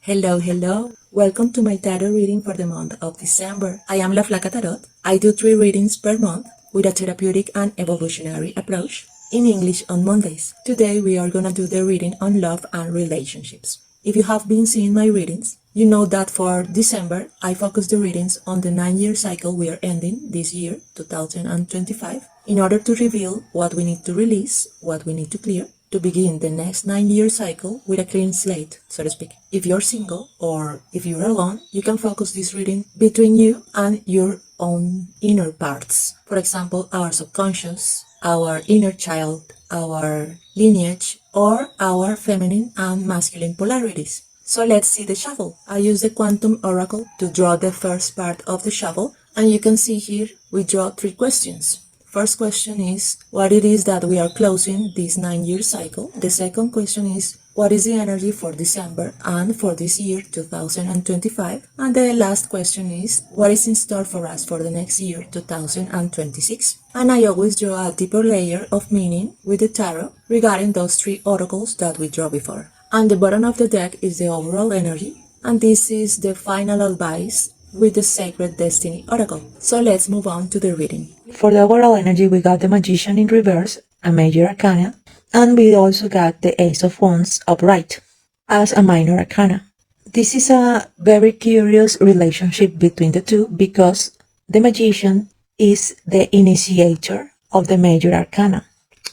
Hello, hello. Welcome to my tarot reading for the month of December. I am La Flaca Tarot. I do 3 readings per month with a therapeutic and evolutionary approach in English on Mondays. Today we are gonna do the reading on love and relationships. If you have been seeing my readings, you know that for December I focus the readings on the 9-year cycle we are ending this year, 2025, in order to reveal what we need to release, what we need to clear, to begin the next 9-year cycle with a clean slate, so to speak. If you're single or if you're alone, you can focus this reading between you and your own inner parts. For example, our subconscious, our inner child, our lineage, or our feminine and masculine polarities. So let's see the shuffle. I use the Quantum Oracle to draw the first part of the shuffle, and you can see here we draw 3 questions. First question is what it is that we are closing this 9-year cycle. The second question is what is the energy for December and for this year 2025. And the last question is what is in store for us for the next year 2026. And I always draw a deeper layer of meaning with the tarot regarding those 3 oracles that we drew before. And the bottom of the deck is the overall energy, and this is the final advice with the Sacred Destiny Oracle. So let's move on to the reading. For the overall energy, we got the Magician in reverse, a major arcana, and we also got the Ace of Wands upright as a minor arcana. This is a very curious relationship between the two because the Magician is the initiator of the major arcana.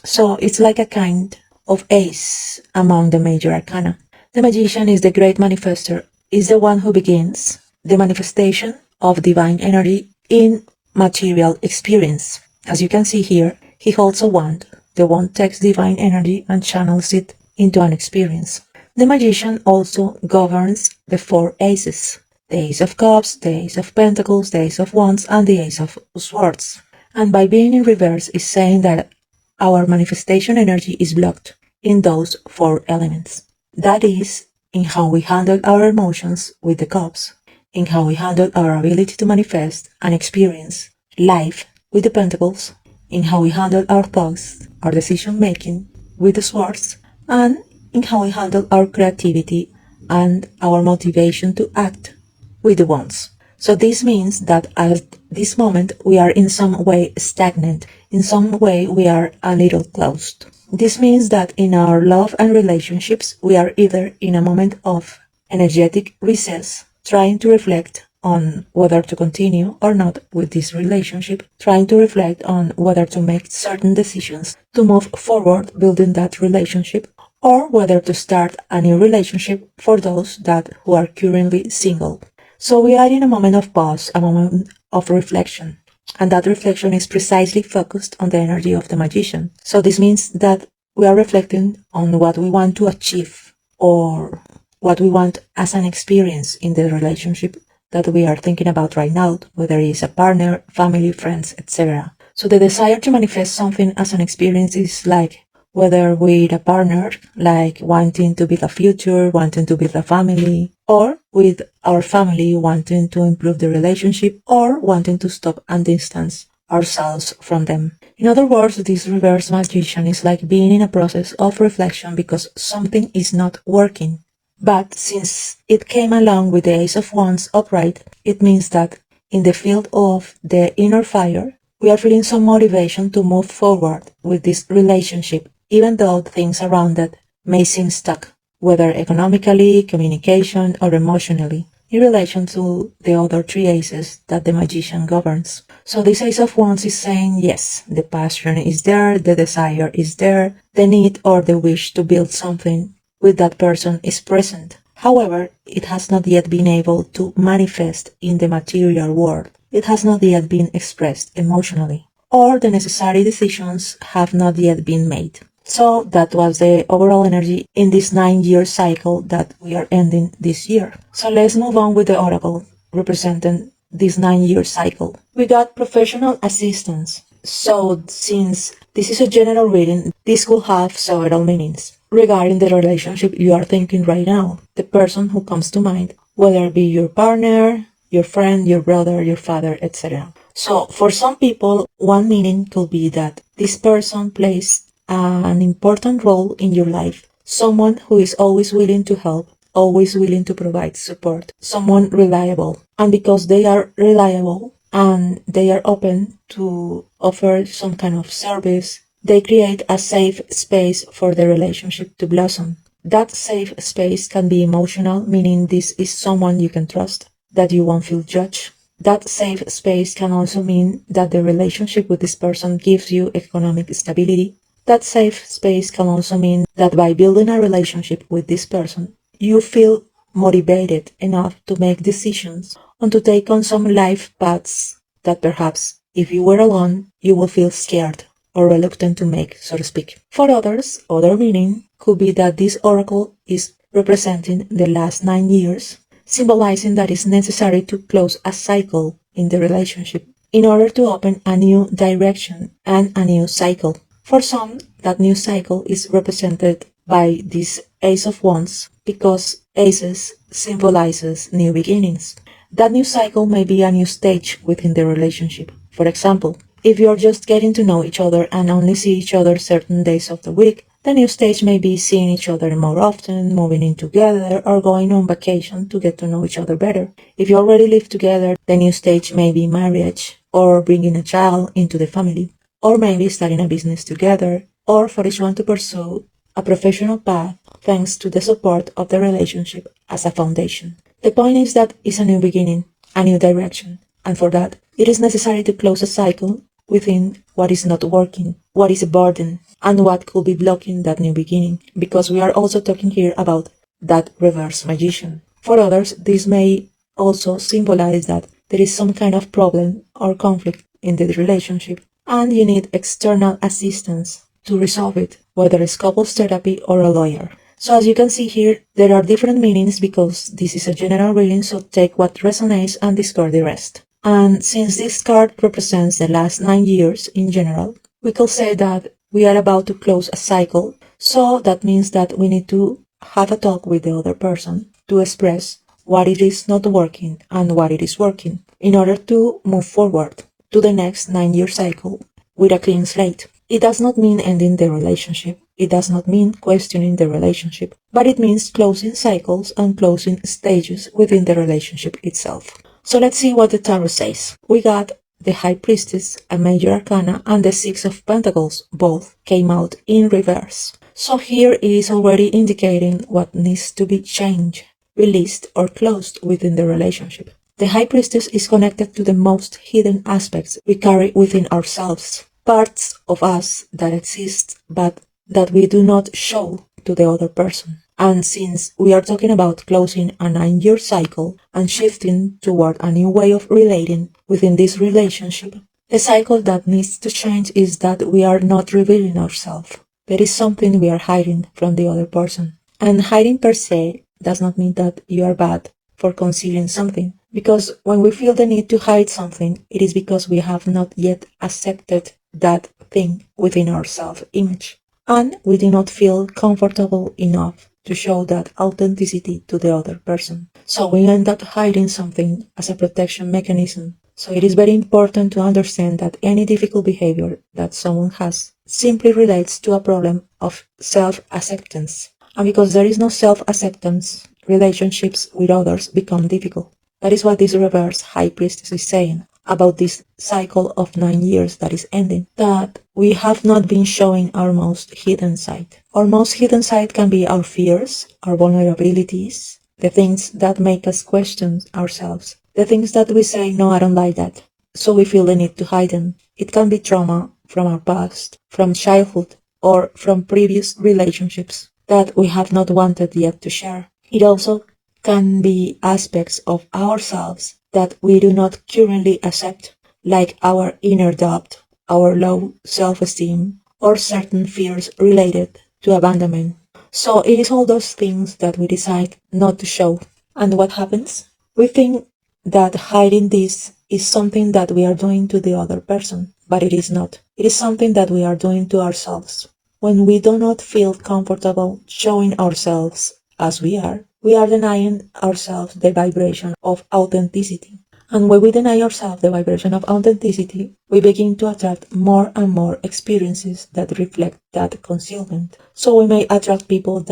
So it's like a kind of ace among the major arcana. The Magician is the great manifester, is the one who begins the manifestation of divine energy in material experience. As you can see here, he holds a wand. The wand takes divine energy and channels it into an experience. The Magician also governs the 4 aces: the Ace of Cups, the Ace of Pentacles, the Ace of Wands, and the Ace of Swords. And by being in reverse is saying that our manifestation energy is blocked in those 4 elements. That is, in how we handle our emotions with the cups, in how we handle our ability to manifest and experience life with the pentacles, in how we handle our thoughts, our decision making with the swords, and in how we handle our creativity and our motivation to act with the wands. So this means that at this moment we are in some way stagnant, in some way we are a little closed. This means that in our love and relationships we are either in a moment of energetic recess, trying to reflect on whether to continue or not with this relationship, trying to reflect on whether to make certain decisions to move forward building that relationship, or whether to start a new relationship for those who are currently single. So we are in a moment of pause, a moment of reflection, and that reflection is precisely focused on the energy of the Magician. So this means that we are reflecting on what we want to achieve or what we want as an experience in the relationship that we are thinking about right now, whether it is a partner, family, friends, etc. So the desire to manifest something as an experience is like whether with a partner, like wanting to build a future, wanting to build a family, or with our family wanting to improve the relationship or wanting to stop and distance ourselves from them. In other words, this reverse Magician is like being in a process of reflection because something is not working. But since it came along with the Ace of Wands upright, it means that in the field of the inner fire, we are feeling some motivation to move forward with this relationship, even though things around it may seem stuck, whether economically, communication, or emotionally, in relation to the other 3 aces that the Magician governs. So this Ace of Wands is saying, yes, the passion is there, the desire is there, the need or the wish to build something with that person is present. However, it has not yet been able to manifest in the material world. It has not yet been expressed emotionally, or the necessary decisions have not yet been made. So that was the overall energy in this 9-year cycle that we are ending this year. So let's move on with the oracle representing this 9-year cycle. We got professional assistance. So since this is a general reading, this could have several meanings regarding the relationship you are thinking right now, the person who comes to mind, whether it be your partner, your friend, your brother, your father, etc. So for some people, one meaning could be that this person plays an important role in your life, someone who is always willing to help, always willing to provide support, someone reliable. And because they are reliable and they are open to offer some kind of service, they create a safe space for the relationship to blossom. That safe space can be emotional, meaning this is someone you can trust, that you won't feel judged. That safe space can also mean that the relationship with this person gives you economic stability. That safe space can also mean that by building a relationship with this person, you feel motivated enough to make decisions and to take on some life paths that perhaps, if you were alone, you would feel scared or reluctant to make, so to speak. For others, other meaning could be that this oracle is representing the last 9 years, symbolizing that it's necessary to close a cycle in the relationship in order to open a new direction and a new cycle. For some, that new cycle is represented by this Ace of Wands because aces symbolizes new beginnings. That new cycle may be a new stage within the relationship. For example, if you're just getting to know each other and only see each other certain days of the week, the new stage may be seeing each other more often, moving in together, or going on vacation to get to know each other better. If you already live together, the new stage may be marriage, or bringing a child into the family, or maybe starting a business together, or for each one to pursue a professional path thanks to the support of the relationship as a foundation. The point is that it's a new beginning, a new direction, and for that, it is necessary to close a cycle within what is not working, what is a burden, and what could be blocking that new beginning, because we are also talking here about that reverse magician. For others, this may also symbolize that there is some kind of problem or conflict in the relationship, and you need external assistance to resolve it, whether it's couples therapy or a lawyer. So as you can see here, there are different meanings because this is a general reading, so take what resonates and discard the rest. And since this card represents the last 9 years in general, we could say that we are about to close a cycle, so that means that we need to have a talk with the other person to express what it is not working and what it is working in order to move forward to the next 9-year cycle with a clean slate. It does not mean ending the relationship. It does not mean questioning the relationship, but it means closing cycles and closing stages within the relationship itself. So let's see what the tarot says. We got the High Priestess, a major arcana, and the Six of Pentacles. Both came out in reverse. So here it is already indicating what needs to be changed, released, or closed within the relationship. The High Priestess is connected to the most hidden aspects we carry within ourselves, parts of us that exist but that we do not show to the other person. And since we are talking about closing a 9-year cycle and shifting toward a new way of relating within this relationship, the cycle that needs to change is that we are not revealing ourselves. There is something we are hiding from the other person. And hiding per se does not mean that you are bad for concealing something, because when we feel the need to hide something, it is because we have not yet accepted that thing within our self-image, and we do not feel comfortable enough to show that authenticity to the other person. So we end up hiding something as a protection mechanism. So it is very important to understand that any difficult behavior that someone has simply relates to a problem of self-acceptance. And because there is no self-acceptance, relationships with others become difficult. That is what this reverse High Priestess is saying about this cycle of 9 years that is ending, that we have not been showing our most hidden side. Our most hidden side can be our fears, our vulnerabilities, the things that make us question ourselves, the things that we say, no, I don't like that, so we feel the need to hide them. It can be trauma from our past, from childhood, or from previous relationships that we have not wanted yet to share. It also can be aspects of ourselves that we do not currently accept, like our inner doubt, our low self-esteem, or certain fears related to abandonment. So it is all those things that we decide not to show. And what happens? We think that hiding this is something that we are doing to the other person, but it is not. It is something that we are doing to ourselves. When we do not feel comfortable showing ourselves as we are denying ourselves the vibration of authenticity. And when we deny ourselves the vibration of authenticity, we begin to attract more and more experiences that reflect that concealment. So we may attract people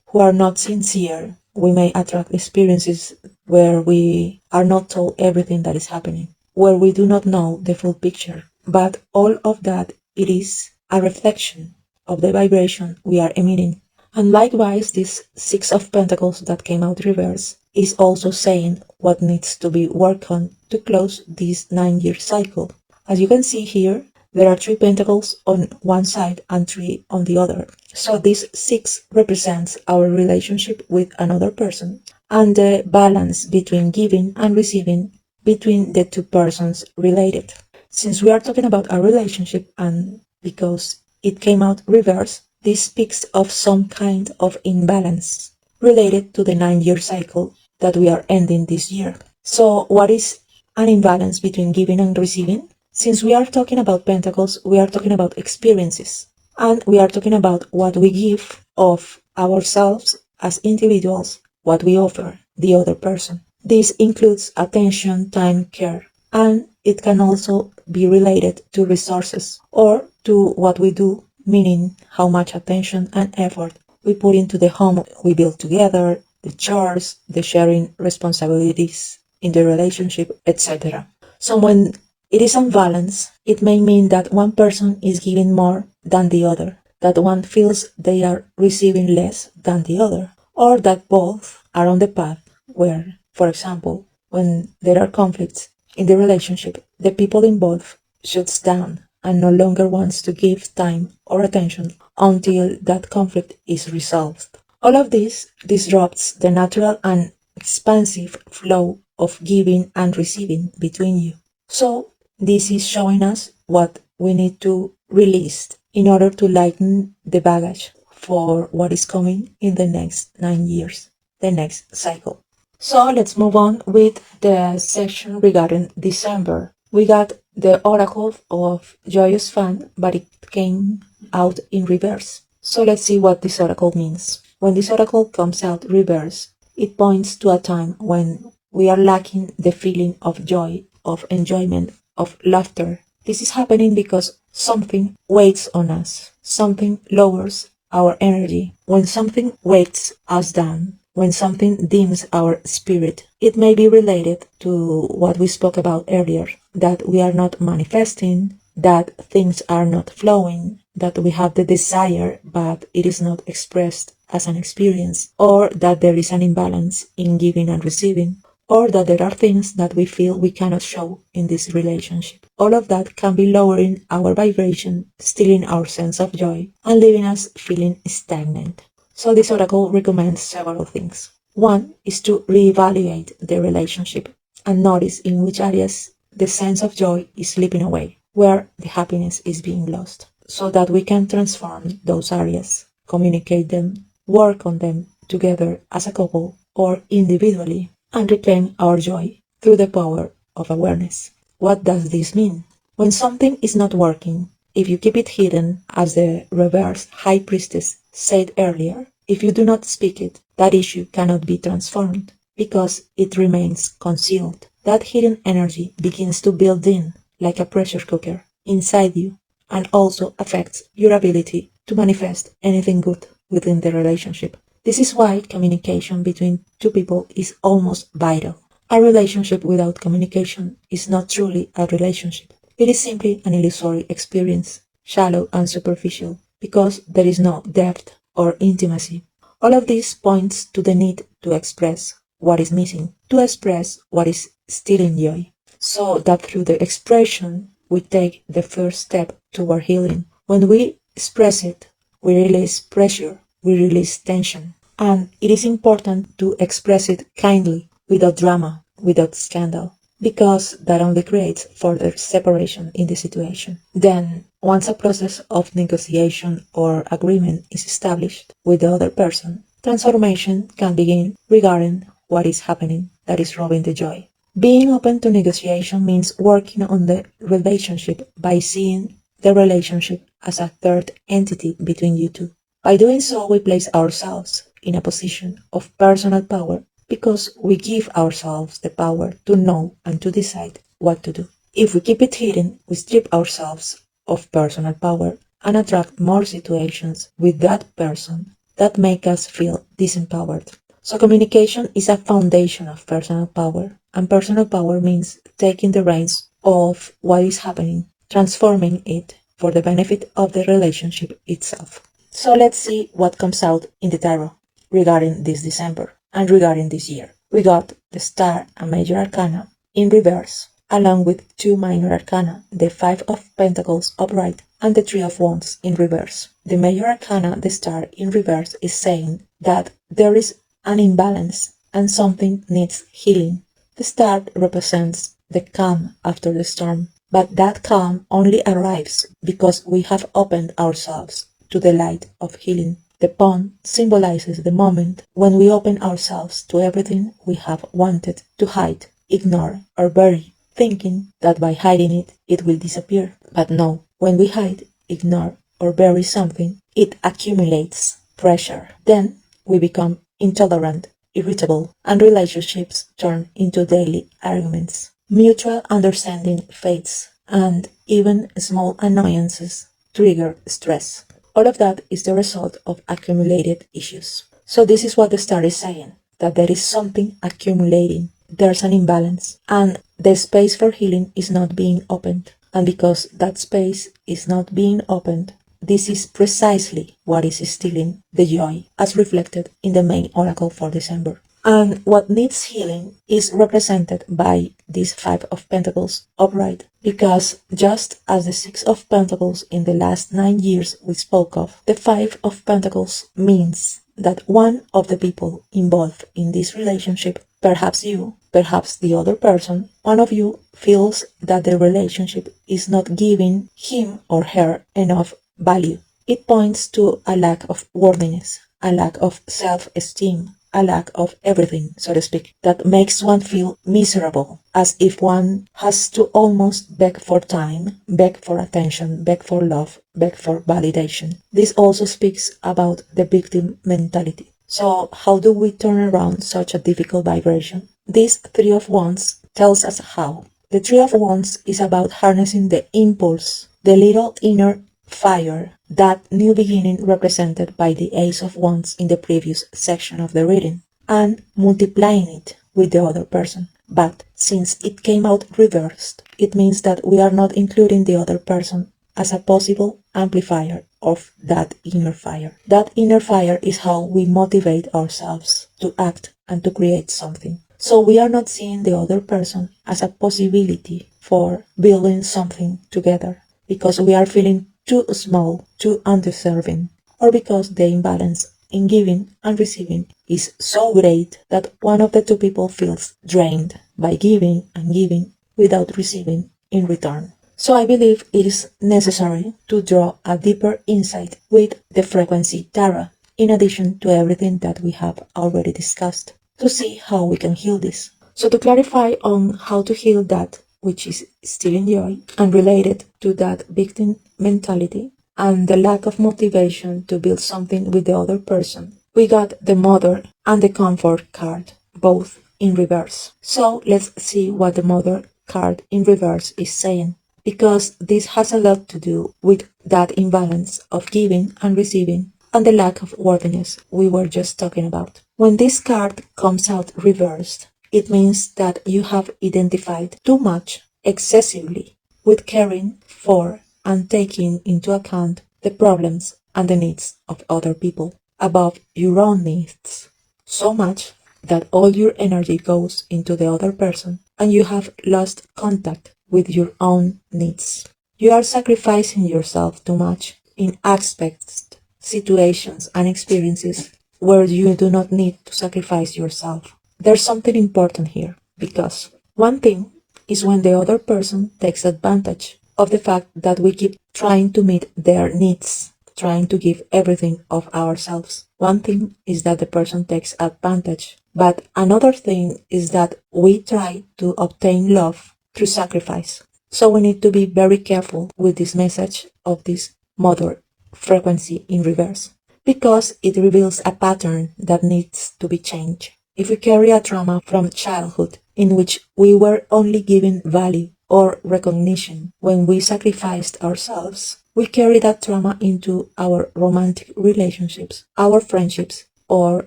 who are not sincere We may attract experiences where we are not told everything that is happening, where we do not know the full picture. But all of that, it is a reflection of the vibration we are emitting. And likewise, this Six of Pentacles that came out reverse is also saying what needs to be worked on to close this 9-year cycle. As you can see here, there are 3 pentacles on one side and 3 on the other. So this 6 represents our relationship with another person and the balance between giving and receiving between the two persons related. Since we are talking about a relationship and because it came out reverse, this speaks of some kind of imbalance related to the 9-year cycle that we are ending this year. So what is an imbalance between giving and receiving? Since we are talking about pentacles, we are talking about experiences. And we are talking about what we give of ourselves as individuals, what we offer the other person. This includes attention, time, care, and it can also be related to resources or to what we do, meaning how much attention and effort we put into the home we build together, the chores, the sharing responsibilities in the relationship, etc. So when it is unbalanced, it may mean that one person is giving more than the other, that one feels they are receiving less than the other, or that both are on the path where, for example, when there are conflicts in the relationship, the people involved shuts down and no longer wants to give time or attention until that conflict is resolved. All of this disrupts the natural and expansive flow of giving and receiving between you. So this is showing us what we need to release in order to lighten the baggage for what is coming in the next 9 years, the next cycle. So let's move on with the section regarding December. We got the Oracle of Joyous Fun, but it came out in reverse. So let's see what this oracle means. When this oracle comes out reverse, it points to a time when we are lacking the feeling of joy, of enjoyment, of laughter. This is happening because something weighs on us, something lowers our energy. When something weights us down, when something dims our spirit, it may be related to what we spoke about earlier, that we are not manifesting, that things are not flowing, that we have the desire but it is not expressed as an experience, or that there is an imbalance in giving and receiving, or that there are things that we feel we cannot show in this relationship. All of that can be lowering our vibration, stealing our sense of joy, and leaving us feeling stagnant. So this oracle recommends several things. One is to reevaluate the relationship and notice in which areas the sense of joy is slipping away, where the happiness is being lost, so that we can transform those areas, communicate them, work on them together as a couple or individually, and reclaim our joy through the power of awareness. What does this mean? When something is not working, if you keep it hidden, as the reverse high priestess said earlier, if you do not speak it, that issue cannot be transformed because it remains concealed. That hidden energy begins to build in, like a pressure cooker, inside you, and also affects your ability to manifest anything good within the relationship. This is why communication between two people is almost vital. A relationship without communication is not truly a relationship. It is simply an illusory experience, shallow and superficial, because there is no depth or intimacy. All of this points to the need to express what is missing, to express what is stealing joy, so that through the expression we take the first step toward healing. When we express it, we release pressure, we release tension, and it is important to express it kindly, without drama, without scandal, because that only creates further separation in the situation. Then, once a process of negotiation or agreement is established with the other person, transformation can begin regarding what is happening that is robbing the joy. Being open to negotiation means working on the relationship by seeing the relationship as a third entity between you two. By doing so, we place ourselves in a position of personal power because we give ourselves the power to know and to decide what to do. If we keep it hidden, we strip ourselves of personal power and attract more situations with that person that make us feel disempowered. So communication is a foundation of personal power, and personal power means taking the reins of what is happening, transforming it for the benefit of the relationship itself. So let's see what comes out in the tarot regarding this December and regarding this year. We got the Star and Major Arcana in reverse, along with two minor arcana, the Five of Pentacles upright and the Three of Wands in reverse. The Major Arcana, the Star in reverse, is saying that there is an imbalance and something needs healing. The Star represents the calm after the storm, but that calm only arrives because we have opened ourselves to the light of healing. The pawn symbolizes the moment when we open ourselves to everything we have wanted to hide, ignore, or bury, thinking that by hiding it, it will disappear. But no, when we hide, ignore, or bury something, it accumulates pressure. Then we become intolerant, irritable, and relationships turn into daily arguments. Mutual understanding fades, and even small annoyances trigger stress. All of that is the result of accumulated issues. So this is what the star is saying, that there is something accumulating. There's an imbalance, and the space for healing is not being opened. And because that space is not being opened, this is precisely what is stealing the joy as reflected in the main oracle for December. And what needs healing is represented by this Five of Pentacles upright, because just as the Six of Pentacles in the last 9 years we spoke of, the Five of Pentacles means that one of the people involved in this relationship, perhaps you, perhaps the other person, one of you feels that the relationship is not giving him or her enough value. It points to a lack of worthiness, a lack of self-esteem, a lack of everything, so to speak, that makes one feel miserable, as if one has to almost beg for time, beg for attention, beg for love, beg for validation. This also speaks about the victim mentality. So how do we turn around such a difficult vibration? This Three of Wands tells us how. The Three of Wands is about harnessing the impulse, the little inner fire, that new beginning represented by the Ace of Wands in the previous section of the reading, and multiplying it with the other person. But since it came out reversed, it means that we are not including the other person as a possible amplifier of that inner fire. That inner fire is how we motivate ourselves to act and to create something. So we are not seeing the other person as a possibility for building something together, because we are feeling too small, too undeserving, or because the imbalance in giving and receiving is so great that one of the two people feels drained by giving and giving without receiving in return. So I believe it is necessary to draw a deeper insight with the frequency tarot, in addition to everything that we have already discussed, to see how we can heal this. So to clarify on how to heal that which is stealing joy and related to that victim mentality and the lack of motivation to build something with the other person, we got the Mother and the Comfort card, both in reverse. So let's see what the Mother card in reverse is saying, because this has a lot to do with that imbalance of giving and receiving and the lack of worthiness we were just talking about. When this card comes out reversed, it means that you have identified too much excessively with caring for and taking into account the problems and the needs of other people above your own needs. So much that all your energy goes into the other person and you have lost contact with your own needs. You are sacrificing yourself too much in aspects, situations, and experiences where you do not need to sacrifice yourself. There's something important here, because one thing is when the other person takes advantage of the fact that we keep trying to meet their needs, trying to give everything of ourselves. One thing is that the person takes advantage, but another thing is that we try to obtain love through sacrifice. So we need to be very careful with this message of this Mother frequency in reverse, because it reveals a pattern that needs to be changed. If we carry a trauma from childhood in which we were only given value or recognition when we sacrificed ourselves, we carry that trauma into our romantic relationships, our friendships, or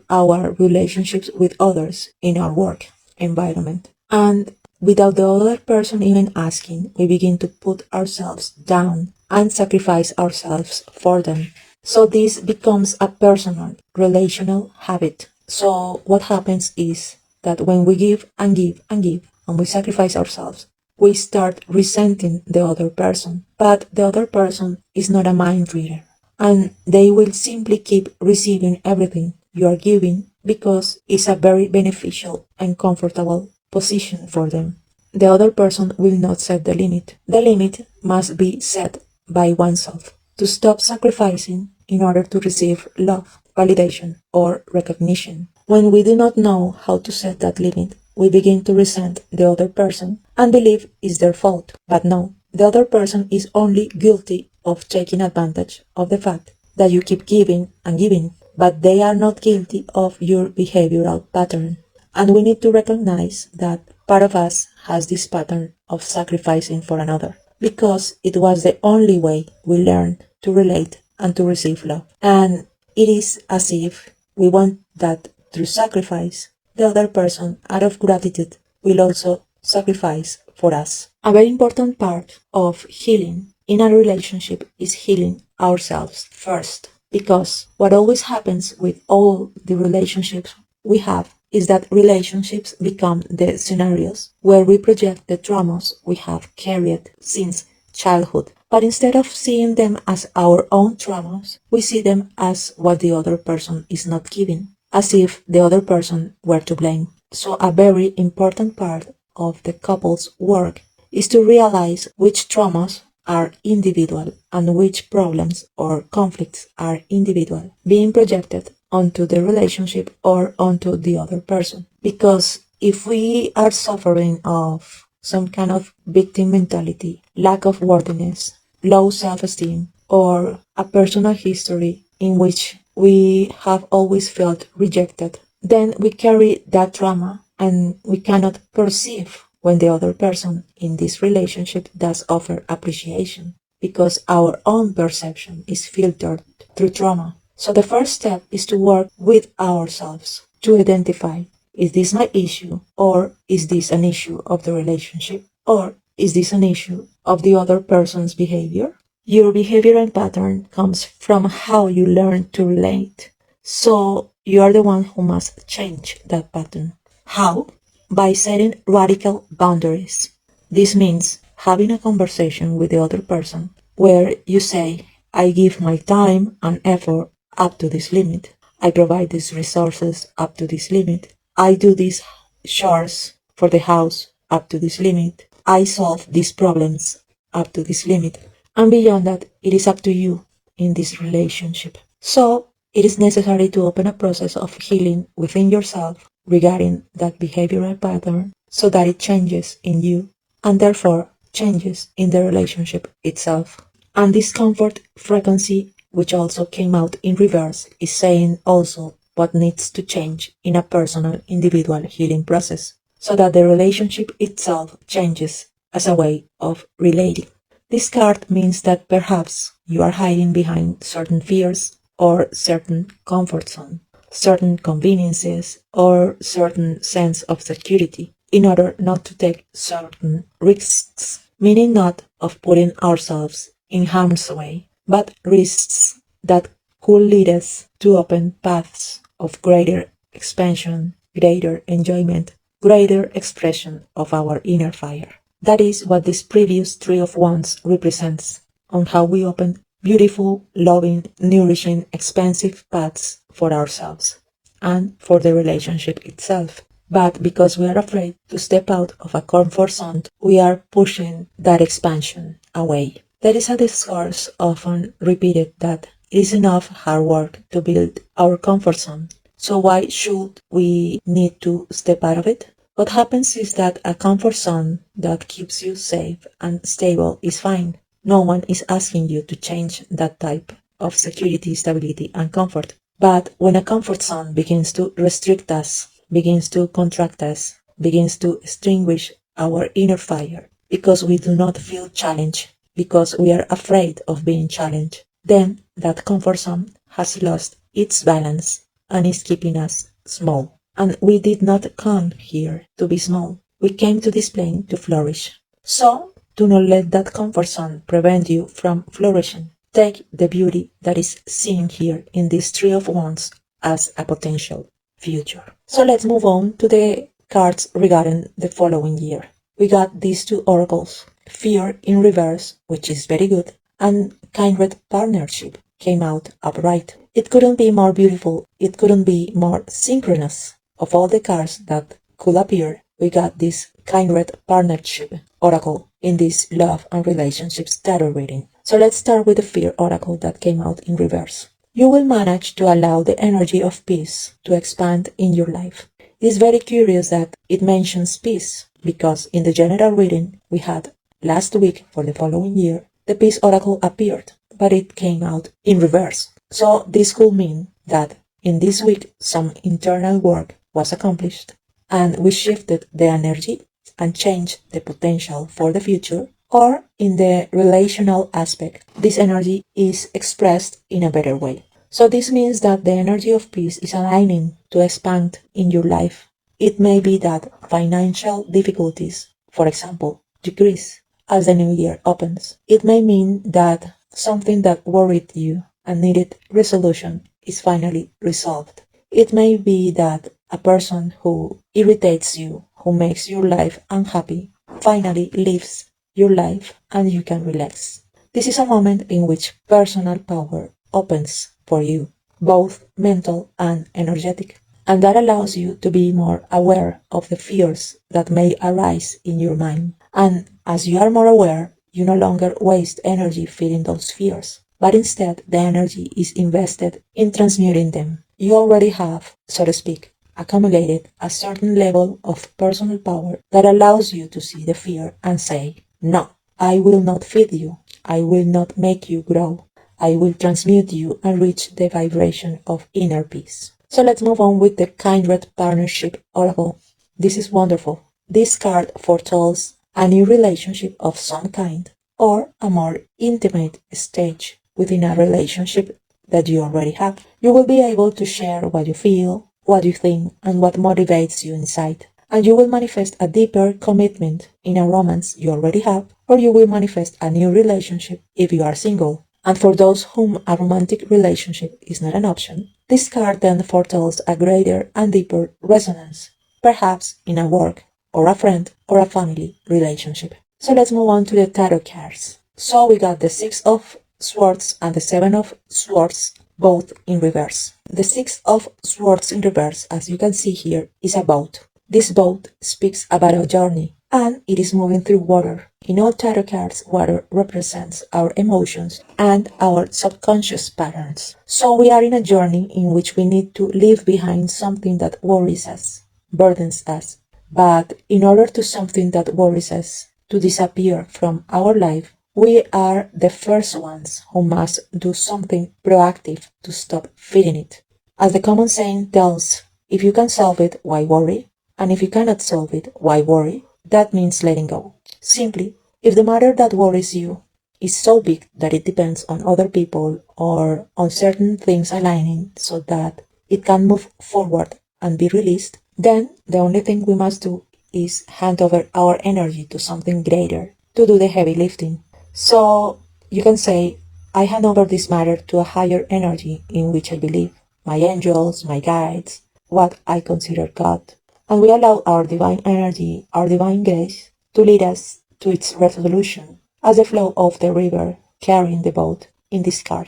our relationships with others in our work environment. And without the other person even asking, we begin to put ourselves down and sacrifice ourselves for them. So this becomes a personal, relational habit. So what happens is that when we give and give and give, and we sacrifice ourselves, we start resenting the other person. But the other person is not a mind reader, and they will simply keep receiving everything you are giving because it's a very beneficial and comfortable position for them. The other person will not set the limit. The limit must be set by oneself to stop sacrificing in order to receive love, validation, or recognition. When we do not know how to set that limit, we begin to resent the other person and believe it's their fault. But no, the other person is only guilty of taking advantage of the fact that you keep giving and giving, but they are not guilty of your behavioral pattern. And we need to recognize that part of us has this pattern of sacrificing for another because it was the only way we learned to relate and to receive love. And it is as if we want that through sacrifice, the other person, out of gratitude, will also sacrifice for us. A very important part of healing in a relationship is healing ourselves first. Because what always happens with all the relationships we have is that relationships become the scenarios where we project the traumas we have carried since childhood. But instead of seeing them as our own traumas, we see them as what the other person is not giving, as if the other person were to blame. So a very important part of the couple's work is to realize which traumas are individual and which problems or conflicts are individual, being projected onto the relationship or onto the other person. Because if we are suffering of some kind of victim mentality, lack of worthiness, low self-esteem, or a personal history in which we have always felt rejected, then we carry that trauma and we cannot perceive when the other person in this relationship does offer appreciation because our own perception is filtered through trauma. So the first step is to work with ourselves to identify, is this my issue, or is this an issue of the relationship, or is this an issue of the other person's behavior? Your behavioral pattern comes from how you learn to relate. So you are the one who must change that pattern. How? By setting radical boundaries. This means having a conversation with the other person where you say, I give my time and effort up to this limit. I provide these resources up to this limit. I do these chores for the house up to this limit. I solve these problems up to this limit. And beyond that, it is up to you in this relationship. So it is necessary to open a process of healing within yourself regarding that behavioral pattern so that it changes in you and therefore changes in the relationship itself. And this comfort frequency, which also came out in reverse, is saying also what needs to change in a personal individual healing process so that the relationship itself changes as a way of relating. This card means that perhaps you are hiding behind certain fears or certain comfort zone, certain conveniences or certain sense of security in order not to take certain risks, meaning not of putting ourselves in harm's way, but risks that could lead us to open paths of greater expansion, greater enjoyment, greater expression of our inner fire. That is what this previous Three of Wands represents, on how we open beautiful, loving, nourishing, expansive paths for ourselves and for the relationship itself. But because we are afraid to step out of a comfort zone, we are pushing that expansion away. There is a discourse often repeated that it is enough hard work to build our comfort zone. So why should we need to step out of it? What happens is that a comfort zone that keeps you safe and stable is fine. No one is asking you to change that type of security, stability, and comfort. But when a comfort zone begins to restrict us, begins to contract us, begins to extinguish our inner fire, because we do not feel challenged, because we are afraid of being challenged, then that comfort zone has lost its balance and is keeping us small. And we did not come here to be small. We came to this plane to flourish. So, do not let that comfort zone prevent you from flourishing. Take the beauty that is seen here in this Three of Wands as a potential future. So let's move on to the cards regarding the following year. We got these two oracles, Fear in reverse, which is very good, and Kindred Partnership came out upright. It couldn't be more beautiful, it couldn't be more synchronous. Of all the cards that could appear, we got this Kindred Partnership oracle in this love and relationships tarot reading. So let's start with the Fear oracle that came out in reverse. You will manage to allow the energy of peace to expand in your life. It is very curious that it mentions peace, because in the general reading we had last week for the following year, the Peace oracle appeared, but it came out in reverse. So this could mean that in this week some internal work was accomplished, and we shifted the energy and changed the potential for the future, or in the relational aspect, this energy is expressed in a better way. So this means that the energy of peace is aligning to expand in your life. It may be that financial difficulties, for example, decrease as the new year opens. It may mean that something that worried you and needed resolution is finally resolved. It may be that a person who irritates you, who makes your life unhappy, finally leaves your life and you can relax. This is a moment in which personal power opens for you, both mental and energetic, and that allows you to be more aware of the fears that may arise in your mind. And as you are more aware, you no longer waste energy feeding those fears, but instead the energy is invested in transmuting them. You already have, so to speak, accumulated a certain level of personal power that allows you to see the fear and say, no, I will not feed you. I will not make you grow. I will transmute you and reach the vibration of inner peace. So let's move on with the Kindred Partnership oracle. This is wonderful. This card foretells a new relationship of some kind, or a more intimate stage within a relationship that you already have. You will be able to share what you feel, what you think, and what motivates you inside. And you will manifest a deeper commitment in a romance you already have, or you will manifest a new relationship if you are single. And for those whom a romantic relationship is not an option, this card then foretells a greater and deeper resonance, perhaps in a work, or a friend, or a family relationship. So let's move on to the tarot cards. So we got the Six of Swords and the Seven of Swords, both in reverse. The Six of Swords in reverse, as you can see here, is a boat. This boat speaks about a journey, and it is moving through water. In all tarot cards, water represents our emotions and our subconscious patterns. So we are in a journey in which we need to leave behind something that worries us, burdens us. But in order to something that worries us to disappear from our life, we are the first ones who must do something proactive to stop feeding it. As the common saying tells, if you can solve it, why worry? And if you cannot solve it, why worry? That means letting go. Simply, if the matter that worries you is so big that it depends on other people or on certain things aligning so that it can move forward and be released, then the only thing we must do is hand over our energy to something greater to do the heavy lifting. So you can say, I hand over this matter to a higher energy in which I believe, my angels, my guides, what I consider God. And we allow our divine energy, our divine grace, to lead us to its resolution as the flow of the river carrying the boat in this card.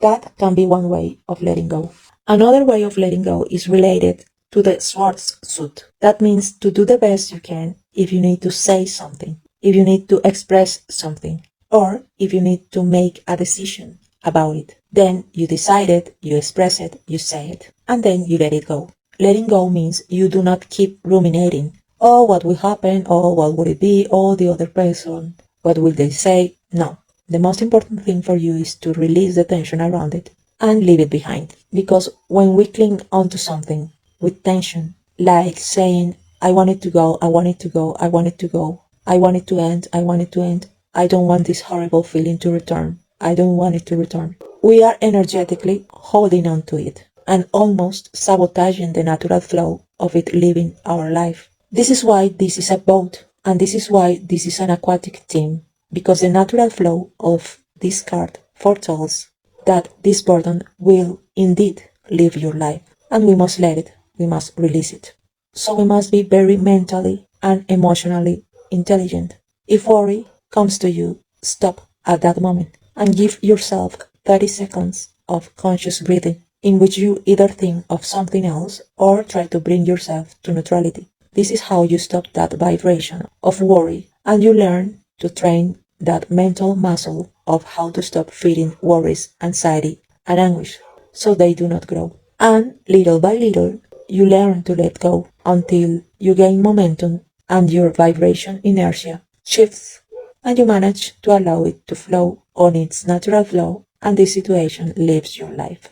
That can be one way of letting go. Another way of letting go is related to the Swords suit. That means to do the best you can if you need to say something, if you need to express something, or if you need to make a decision about it. Then you decide it, you express it, you say it, and then you let it go. Letting go means you do not keep ruminating. Oh, what will happen? Oh, what would it be? Oh, the other person. What will they say? No. The most important thing for you is to release the tension around it and leave it behind. Because when we cling onto something with tension, like saying, I want it to go, I want it to go, I want it to go, I want it to end, I want it to end, I don't want this horrible feeling to return, I don't want it to return. We are energetically holding on to it. and almost sabotaging the natural flow of it living our life. This is why this is a boat, and this is why this is an aquatic theme, because the natural flow of this card foretells that this burden will indeed live your life, and we must let it, we must release it. So we must be very mentally and emotionally intelligent. If worry comes to you, stop at that moment and give yourself 30 seconds of conscious breathing in which you either think of something else or try to bring yourself to neutrality. This is how you stop that vibration of worry and you learn to train that mental muscle of how to stop feeding worries, anxiety, and anguish so they do not grow. And little by little, you learn to let go until you gain momentum and your vibration inertia shifts and you manage to allow it to flow on its natural flow and this situation lives your life.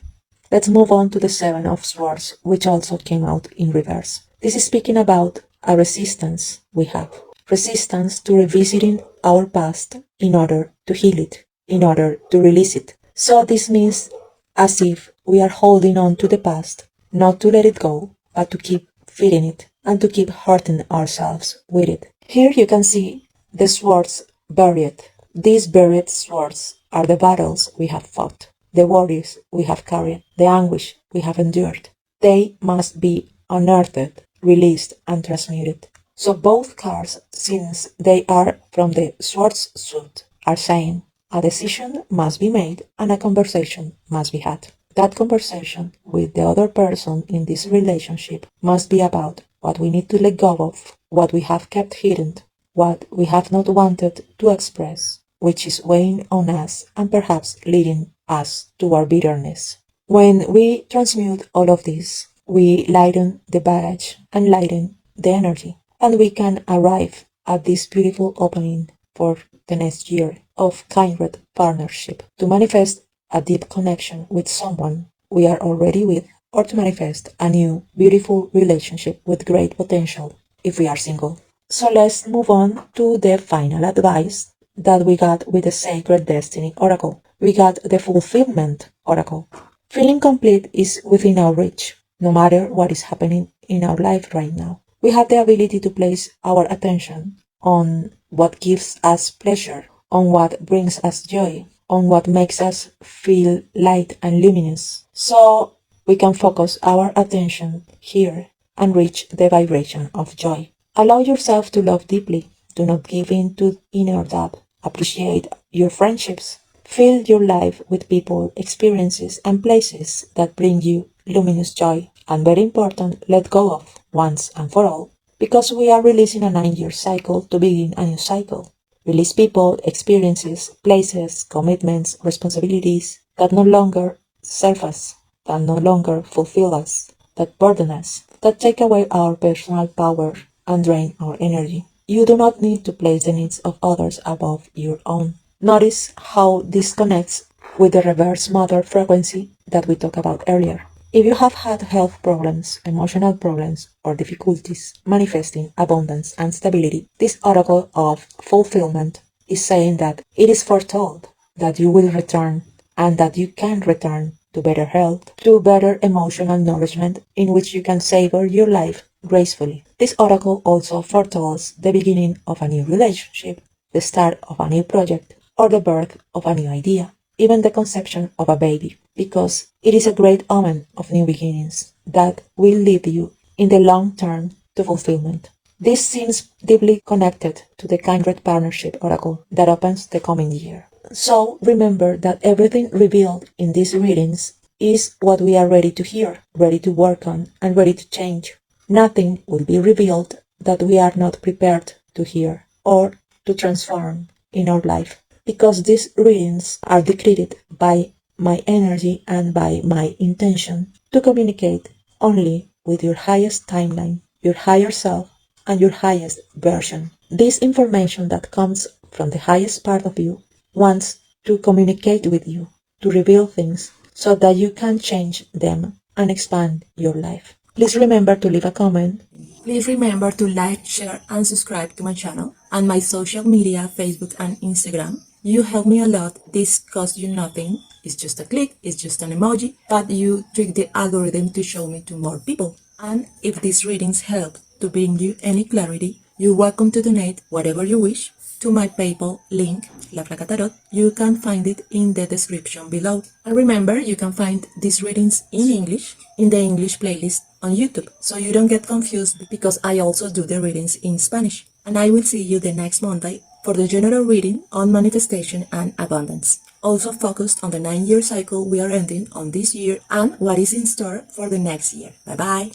Let's move on to the Seven of Swords, which also came out in reverse. This is speaking about a resistance we have. Resistance to revisiting our past in order to heal it, in order to release it. So this means as if we are holding on to the past, not to let it go, but to keep feeling it and to keep hurting ourselves with it. Here you can see the swords buried. These buried swords are the battles we have fought, the worries we have carried, the anguish we have endured. They must be unearthed, released, and transmuted. So both cards, since they are from the swords suit, are saying a decision must be made and a conversation must be had. That conversation with the other person in this relationship must be about what we need to let go of, what we have kept hidden, what we have not wanted to express, which is weighing on us and perhaps leading us to our bitterness. When we transmute all of this, we lighten the baggage and lighten the energy, and we can arrive at this beautiful opening for the next year of kindred partnership to manifest a deep connection with someone we are already with, or to manifest a new, beautiful relationship with great potential if we are single. So let's move on to the final advice that we got with the Sacred Destiny Oracle. We got the Fulfillment Oracle. Feeling complete is within our reach, no matter what is happening in our life right now. We have the ability to place our attention on what gives us pleasure, on what brings us joy, on what makes us feel light and luminous. So we can focus our attention here and reach the vibration of joy. Allow yourself to love deeply. Do not give in to inner doubt. Appreciate your friendships. Fill your life with people, experiences, and places that bring you luminous joy. And very important, let go of once and for all, because we are releasing a 9-year cycle to begin a new cycle. Release people, experiences, places, commitments, responsibilities that no longer serve us, that no longer fulfill us, that burden us, that take away our personal power and drain our energy. You do not need to place the needs of others above your own. Notice how this connects with the reverse mother frequency that we talked about earlier. If you have had health problems, emotional problems, or difficulties manifesting abundance and stability, this oracle of fulfillment is saying that it is foretold that you will return and that you can return to better health, to better emotional nourishment in which you can savor your life gracefully. This oracle also foretells the beginning of a new relationship, the start of a new project, or the birth of a new idea, even the conception of a baby, because it is a great omen of new beginnings that will lead you in the long term to fulfillment. This seems deeply connected to the Kindred Partnership Oracle that opens the coming year. So remember that everything revealed in these readings is what we are ready to hear, ready to work on, and ready to change. Nothing will be revealed that we are not prepared to hear or to transform in our life, because these readings are dictated by my energy and by my intention to communicate only with your highest timeline, your higher self, and your highest version. This information that comes from the highest part of you wants to communicate with you, to reveal things so that you can change them and expand your life. Please remember to leave a comment. Please remember to like, share, and subscribe to my channel and my social media, Facebook and Instagram. You help me a lot. This costs you nothing. It's just a click, it's just an emoji, but you trick the algorithm to show me to more people. And if these readings help to bring you any clarity, you're welcome to donate whatever you wish to my PayPal link, La Flaca Tarot. You can find it in the description below. And remember, you can find these readings in English in the English playlist on YouTube, so you don't get confused because I also do the readings in Spanish. And I will see you the next Monday for the general reading on manifestation and abundance, also focused on the 9-year cycle we are ending on this year and what is in store for the next year. Bye bye!